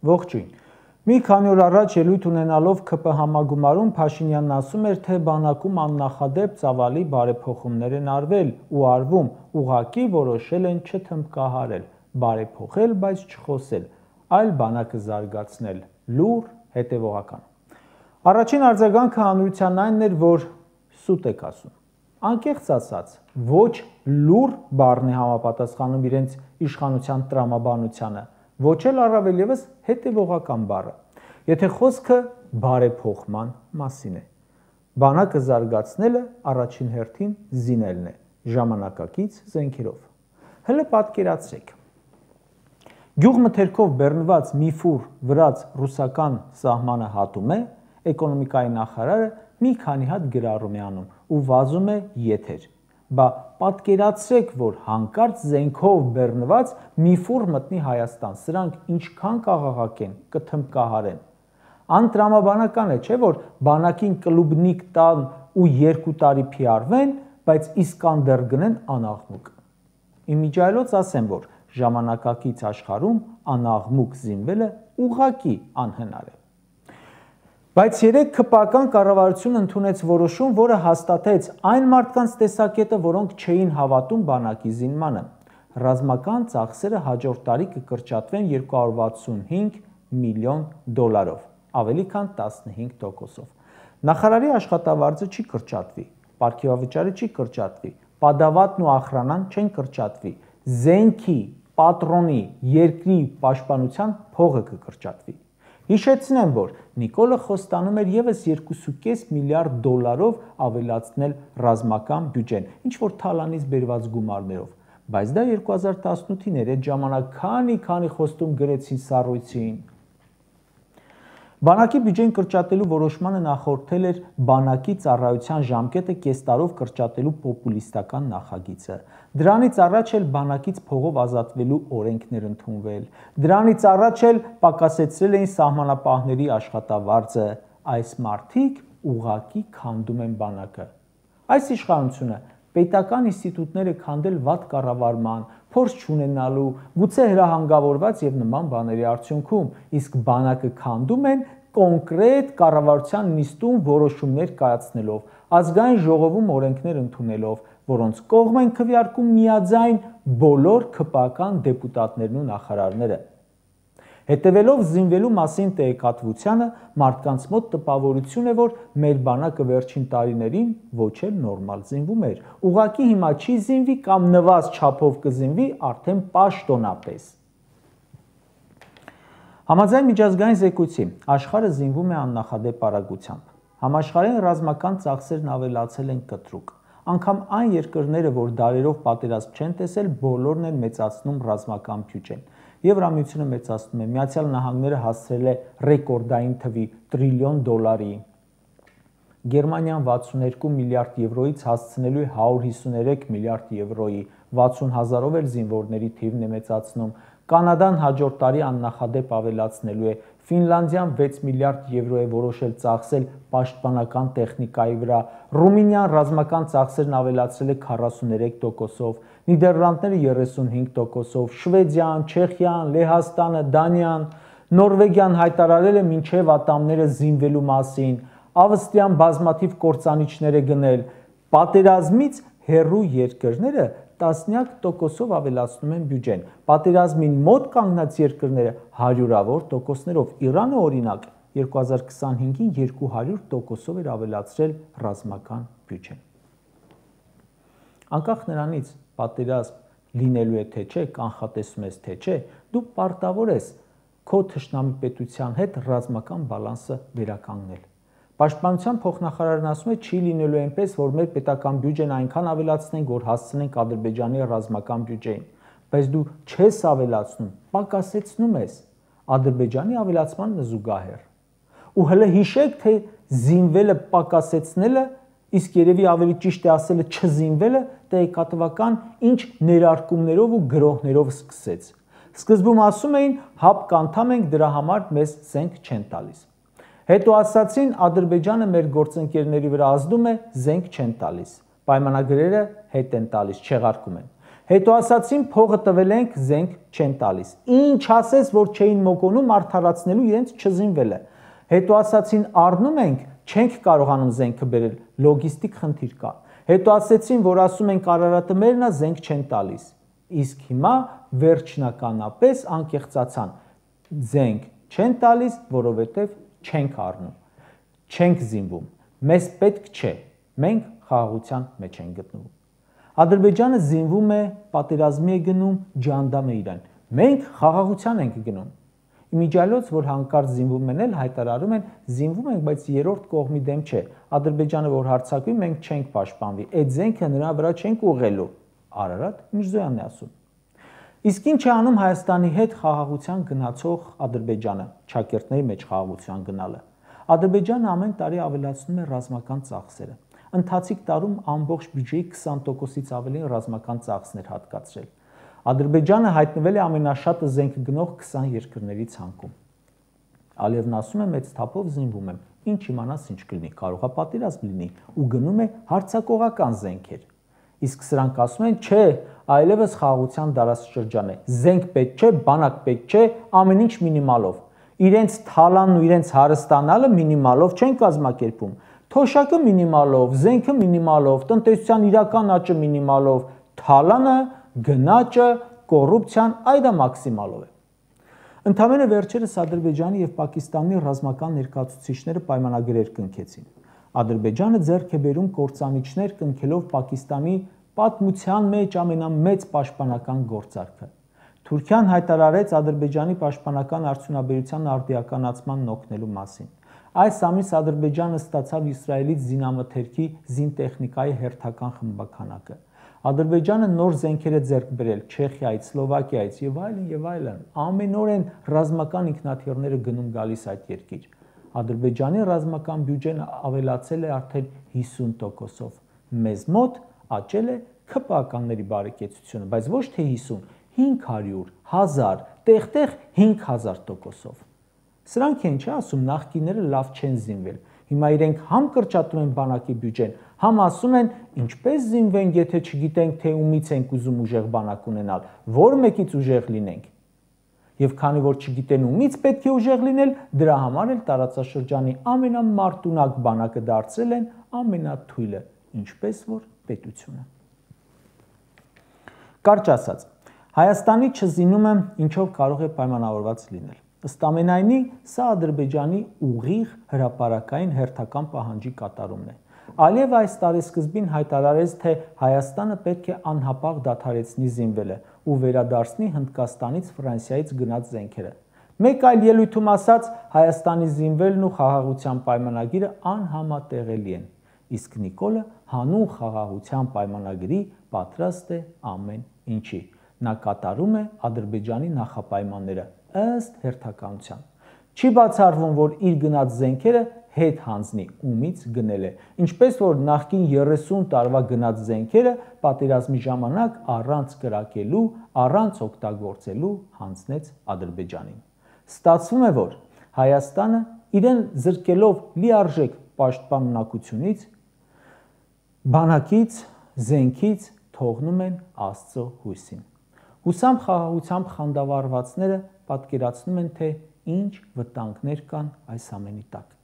Ողջույն։ Մի քանի օր առաջ ելույթ ունենալով ՔՊ համագումարում Փաշինյանն ասում էր, թե բանակում աննախադեպ ծավալի բարեփոխումներ են արվել ու արվում, ուղղակի որոշել են չթմբկահարել, բարեփոխել, բայց չխոսել, այլ բանակը զարգացնել, լուր, հետևողական։ Առաջին արձագանքը հանրությանն այն էր, որ սուտ եք ասում։ Անկեղծ ասած, ոչ լուր բառն է համապատասխանում իրենց իշխանության տրամաբանությանը, ոչ էլ առավել ևս հետևողական բառը, եթե խոսքը բարեփոխման մասին է։ Բանակը զարգացնելը առաջին հերթին զինելն է, ժամանակակից զենքերով։ Հələ պատկերացրեք։ Գյուղմթերքով բեռնված մի ֆուր վրաց ռուսական սահմանը հատում է, էկոնոմիկայի նախարարը մի քանի հատ գրառում է անում ու վազում է եթեր։ Բա պատկերացրեք, որ հանկարծ զենքով բեռնված մի ֆուր մտնի Հայաստան, սրանք ինչքան կաղաղակեն, կթմբկահարեն։ Անտրամաբանական է, չէ՞ որ բանակին կլուբնիկ տան ու 2 տարի փիարվեն, բայց Իսկանդեր գնեն անաղմուկ։ Իմիջիայլոց ասեմ, որ ժամանակակից աշխարհում անաղմուկ զինվելը ուղղակի անհնար է։ Բայց երեք ՔՊ-ական կառավարությունը ընդունեց որոշում, որը հաստատեց այն մարդկանց տեսակետը, որոնք չէին հավատում բանակի զինմանը։ Ռազմական ծախսերը հաջորդ տարի կկրճատվեն 265 միլիոն դոլարով, ավելի քան 15%-ով։ Նախարարի աշխատավարձը չի կրճատվի, պարգևավճարը չի կրճատվի, պատավատն ու ախրանան չեն կրճատվի, զենքի, պատրոնի, երկրի պաշտպանության փողը կկրճատվի։ Հիշեցնեմ, որ Նիկոլը խոստանում էր եւս 2.5 միլիարդ դոլարով ավելացնել ռազմական բյուջեն, ինչ որ թալանից բերված գումարներով, բայց դա 2018-ին էր, այդ ժամանակ քանի խոստում գրեցին սառույցին։ Բանակի բյուջեն կրճատելու որոշմանը նախորդել էր բանակի ծառայության ժամկետը կես տարով կրճատելու պոպուլիստական նախագիծը։ Դրանից առաջ էլ բանակից փողով ազատվելու օրենքներ ընդունվել։ Դրանից առաջ էլ պակասեցրել էին սահմանապահների աշխատավարձը։ Այս մարդիկ ուղղակի քանդում են բանակը։ Այս իշխանությունը պետական ինստիտուտները քանդել վատ կառավարման, փորձ չունենալու, գուցե հրահանգավորված եւ նման բաների արդյունքում, իսկ բանակը քանդում են կոնկրետ կառավարության նիստում որոշումներ կայացնելով, ազգային ժողովում օրենքներ ընդունելով, որոնց կողմ են քվեարկում միաձայն բոլոր ՔՊ-ական դեպուտատներն ու նախարարները։ Հետևելով զինվելու մասին տեղեկատվությանը, մարդկանց մոտ տպավորություն է, որ մեր բանակը վերջին տարիներին ոչ էլ նորմալ զինվում էր, ուղղակի հիմա չի զինվի կամ նվազ չափով կզինվի արդեն պաշտոնապես։ Համաձայն միջազգային զեկույցի, աշխարհը զինվում է աննախադեպ արագությամբ։ Համաշխարհային ռազմական ծախսերն ավելացել են կտրուկ։ Անգամ այն երկրները, որ դարերով պատերազմ չեն տեսել, բոլորն են մեծացնում ռազմական բյուջեն։ Եվրամիությունը մեծացնում է, Միացյալ Նահանգները հասցրել է ռեկորդային թվի տրիլիոն դոլարի։ Գերմանիան 62 միլիարդ եվրոից հասցնելու է 153 միլիարդ եվրոյի, 60 հազարով էլ զինվորների թիվն է մեծացնում։ Կանադան հաջորդ տարի աննախադեպ ավելացնելու է, Ֆինլանդիան 6 միլիարդ եվրո է որոշել ծախսել պաշտպանական տեխնիկայի վրա, Ռումինիան ռազմական ծախսերն ավելացրել է 43%-ով, Նիդերլանդները 35%-ով, Շվեդիան, Չեխիան, Լեհաստանը, Դանիան, Նորվեգիան հայտարարել է մինչև ատամները զինվելու մասին, Ավստրիան բազմաթիվ կործանիչներ է գնել, պատերազմից հեռու երկրները տասնյակ տոկոսով ավելացնում են բյուջեն, պատերազմին մոտ կանգնած երկրները հարյուրավոր տոկոսներով, Իրանը օրինակ 2025-ին 200%-ով էր ավելացրել ռազմական բյուջեն։ Անկախ նրանից պատերազմ լինելու է թե չէ, կանխատեսում ես թե չէ, դու պարտավոր ես քո թշնամի պետության հետ ռազմական բալանսը վերականգնել։ Պաշտպանության փոխնախարարն ասում է, չի լինելու այնպես, որ մեր պետական բյուջեն այնքան ավելացնենք, որ հասցնենք Ադրբեջանի ռազմական բյուջեին, բայց դու չես ավելացնում, պակասեցնում ես Ադրբեջանի ավելացմանն զուգահեռ։ Ու հələ հիշեք, թե զինվելը պակասեցնելը, իսկ երևի ավելի ճիշտ է ասելը չզինվելը տեղեկատվական ինչ ներարկումներով ու գրոհներով սկսեց։ Սկզբում ասում էին, ՀԱՊԿ անդամ ենք, դրա համար մեզ զենք չեն տալիս։ Հետո ասացին, Ադրբեջանը մեր գործընկերների վրա ազդում է, զենք չեն տալիս, պայմանագրերը հետ են տալիս, չեղարկում են։ Հետո ասացին փողը տվել ենք, զենք չեն տալիս։ Ինչ ասես, որ չէին մոգոնում արդարացնելու իրենց չզինվելը։ Հետո ասացին առնում ենք, չենք կարողանում զենքը բերել, լոգիստիկ խնդիր կա։ Հետո ասեցին, որ ասում ենք Արարատը մերն է, զենք չեն տալիս։ Իսկ հիմա վերջնականապես անկեղծացան, զենք չեն տալիս, որովհետև չենք առնում, չենք զինվում, մեզ պետք չէ, մենք խաղաղության մեջ ենք գտնվում։ Ադրբեջանը զինվում է, պատերազմի է գնում, ջանդամ է իրեն։ Մենք խաղաղության ենք գնում։ Իմիջիալոց, որ հանկարծ զինվում են էլ հայտարարում են, զինվում ենք, բայց երրորդ կողմի դեմ չէ։ Ադրբեջանը որ հարձակվի, մենք չենք պաշտպանվի։ Այդ զենքը նրա վրա չենք ուղղելու։ Արարատ Միրզոյանն է ասում։ Իսկ ինչ է անում Հայաստանի հետ խաղաղության գնացող Ադրբեջանը, ճակերտների մեջ խաղաղության գնալը։ Ադրբեջանը ամեն տարի ավելացնում է ռազմական ծախսերը։ Ընթացիկ տարում ամբողջ բյուջեի 20%-ից ավելին ռազմական ծախսներ հատկացրել։ Ադրբեջանը հայտնվել է ամենաշատը զենք գնող 20 երկրների ցանկում։ Ալիևն ասում է մեծ թափով զինվում եմ, ինչ իմանաս ինչ կլինի, կարող է պատերազմ լինի ու գնում է հարձակողական զենքեր։ Իսկ սրանք ասում են, չէ, այլևս խաղաղության դարաշրջան է, զենք պետք չէ, բանակ պետք չէ, ամեն ինչ մինիմալով։ Իրենց թալանն ու իրենց հարստանալը մինիմալով չեն կազմակերպում։ Թոշակը մինիմալով, զենքը մինիմալով, տնտեսության իրական աճը մինիմալով, թալանը, գնաճը, կոռուպցիան այդա մաքսիմալով է։ Ընդամենը վերջերս Ադրբեջանի եւ Պակիստանի ռազմական ներկայացուցիչները պայմանագրեր կնքեցին։ Ադրբեջանը ձեռք է բերում կործանիչներ կնքելով Պակիստանի պատմության մեջ ամենամեծ պաշտպանական գործարքը։ Թուրքիան հայտարարեց Ադրբեջանի պաշտպանական արդյունաբերության արդիականացման օգնելու մասին։ Այս ամիս Ադրբեջանը ստացավ Իսրայելից զինամթերքի զինտեխնիկայի հերթական խմբականակը։ Ադրբեջանը նոր զենքեր է ձեռք բերել Չեխիայից, Սլովակիայից եւ այլն։ Ամեն օր են ռազմական ինքնաթիռները գնում գալիս այդ երկիր։ Ադրբեջանի ռազմական բյուջեն ավելացել է արդեն 50%-ով։ Մեզ մոտ աճել է ՔՊԱ-ականների բարեկեցությունը, բայց ոչ թե 50, 500, 1000, տեղ-տեղ 5000%-ով։ Սրանք են չէ ասում նախկինները լավ չեն զինվել։ Հիմա իրենք համ կրճատում են բանակի բյուջեն, համ ասում են ինչպես զինվենք, եթե չգիտենք թե ումից ենք ուզում ուժեղ բանակ ունենալ, որ մեկից ուժեղ լինենք։ Եվ քանի որ չգիտեն ումից պետք է ուժեղ լինել, դրա համար էլ տարածաշրջանի ամենամարտունակ բանակը դարձրել են ամենաթույլը, ինչպես որ պետությունը։ Կարճ ասած, Հայաստանի չզինումը ինչով կարող է պայմանավորված լինել։ Ըստ ամենայնի, սա Ադրբեջանի ուղիղ հրապարակային հերթական պահանջի կատարումն է։ Ալիևը այս տարեսկզբին հայտարարեց, թե Հայաստանը պետք է անհապաղ դադարեցնի զինվելը ու վերադարձնի Հնդկաստանից, Ֆրանսիայից գնած զենքերը։ Մեկ այլ ելույթում ասաց, Հայաստանի զինվելն ու խաղաղության պայմանագիրը անհամատեղելի են, իսկ Նիկոլը հանուն խաղաղության պայմանագրի պատրաստ է ամեն ինչի։ Նա կատարում է Ադրբեջանի նախապայմանները ըստ հերթականության։ Չի բացառվում, որ իր գնած զենքերը հետ հանձնի ումից գնել է, ինչպես որ նախկին 30 տարվա գնած զենքերը պատերազմի ժամանակ առանց կրակելու, առանց օգտագործելու հանձնեց Ադրբեջանին։ Ստացվում է, որ Հայաստանը իրեն զրկելով լիարժեք պաշտպանունակությունից, բանակից, զենքից թողնում են Աստծո հույսին։ Հուսամ խաղաղությամբ խանդավառվածները պատկերացնում են, թե ինչ վտանգներ կան այս ամենի տակ։